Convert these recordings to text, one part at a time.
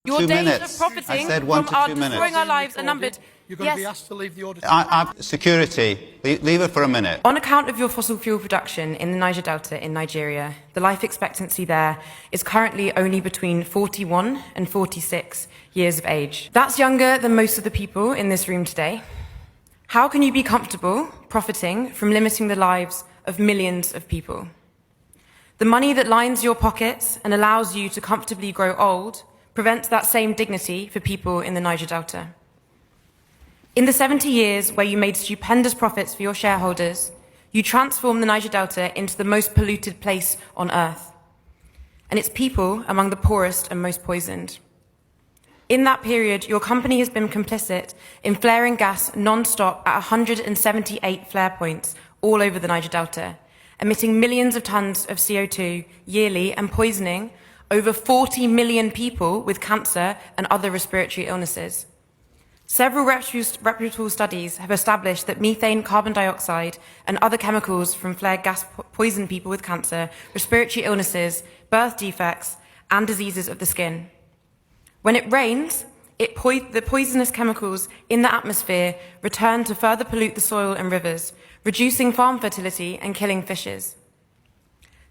Your days of profiting from destroying our lives are numbered. You're going to be asked to leave the auditorium. Security, leave it for a minute. On account of your fossil fuel production in the Niger Delta in Nigeria, the life expectancy there is currently only between 41 and 46 years of age. That's younger than most of the people in this room today. How can you be comfortable profiting from limiting the lives of millions of people? The money that lines your pockets and allows you to comfortably grow old prevents that same dignity for people in the Niger Delta. In the 70 years where you made stupendous profits for your shareholders, you transformed the Niger Delta into the most polluted place on earth, and its people among the poorest and most poisoned. In that period, your company has been complicit in flaring gas non-stop at 178 flare points all over the Niger Delta, emitting millions of tons of CO2 yearly and poisoning over 40 million people with cancer and other respiratory illnesses. Several reputable studies have established that methane, carbon dioxide, and other chemicals from flared gas poison people with cancer, respiratory illnesses, birth defects, and diseases of the skin. When it rains, the poisonous chemicals in the atmosphere return to further pollute the soil and rivers, reducing farm fertility and killing fishes.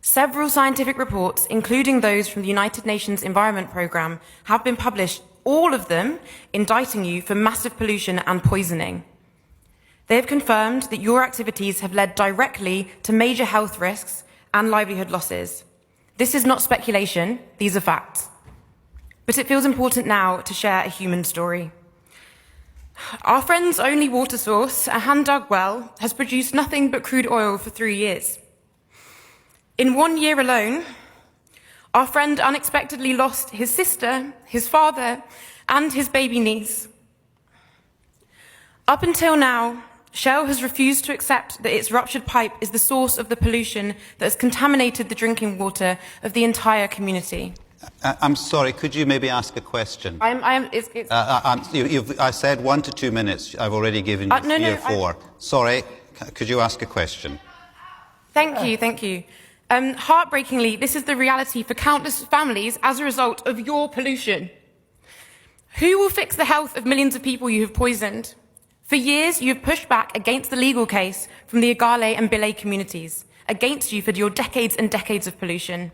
Several scientific reports, including those from the United Nations Environment Programme, have been published, all of them indicting you for massive pollution and poisoning. They have confirmed that your activities have led directly to major health risks and livelihood losses. This is not speculation, these are facts. But it feels important now to share a human story. Our friend's only water source, a hand-dug well, has produced nothing but crude oil for 3 years. In 1 year alone, our friend unexpectedly lost his sister, his father, and his baby niece. Up until now, Shell has refused to accept that its ruptured pipe is the source of the pollution that has contaminated the drinking water of the entire community. I'm sorry, could you maybe ask a question? I said 1 to 2 minutes. I've already given you 3 or 4. Sorry, could you ask a question? Thank you. Heartbreakingly, this is the reality for countless families as a result of your pollution. Who will fix the health of millions of people you have poisoned? For years, you have pushed back against the legal case from the Igale and Bile communities, against you for your decades and decades of pollution.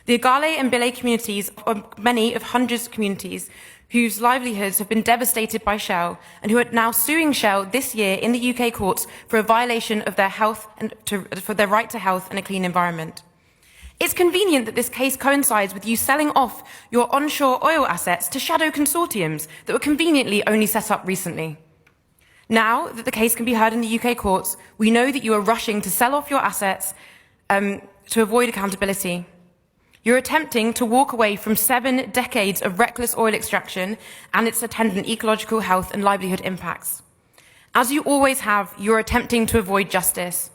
The Igale and Bile communities are many of hundreds of communities whose livelihoods have been devastated by Shell and who are now suing Shell this year in the UK courts for a violation of their health and for their right to health and a clean environment. It's convenient that this case coincides with you selling off your onshore oil assets to shadow consortiums that were conveniently only set up recently. Now that the case can be heard in the UK courts, we know that you are rushing to sell off your assets to avoid accountability. You're attempting to walk away from 7 decades of reckless oil extraction and its attendant ecological health and livelihood impacts. As you always have, you're attempting to avoid justice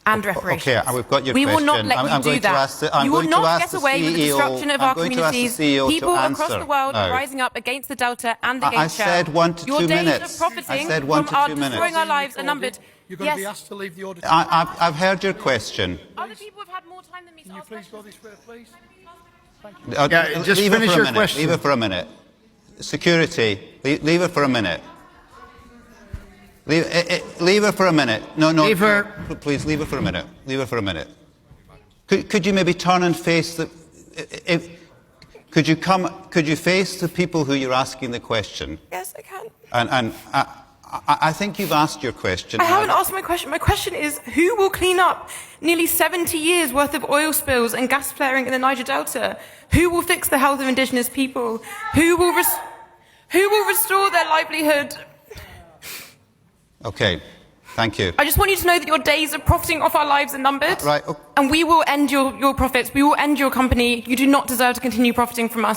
and reparations. Okay, we've got your we question. will not let you do that. You will not get away with the destruction of our communities. People across the world are rising up against the Delta and against Shell. I said 1 to 2 minutes. Your days of profiting from destroying our lives are numbered. You're going to be asked to leave the auditorium. I've heard your question. Other people have had more time than me to ask questions. Can you please go this way, please? Thank you. Yeah, just finish your question. Leave it for a minute. Security, leave it for a minute. Leave it for a minute. No. Please leave it for a minute. Leave it for a minute. Could you maybe turn and face the? Could you face the people who you're asking the question? Yes, I can. And I think you've asked your question. I haven't asked my question. My question is, who will clean up nearly 70 years worth of oil spills and gas flaring in the Niger Delta? Who will fix the health of indigenous people? Who will restore their livelihood? Okay, thank you. I just want you to know that your days of profiting off our lives are numbered. Right. Okay. And we will end your profits. We will end your company. You do not deserve to continue profiting from us.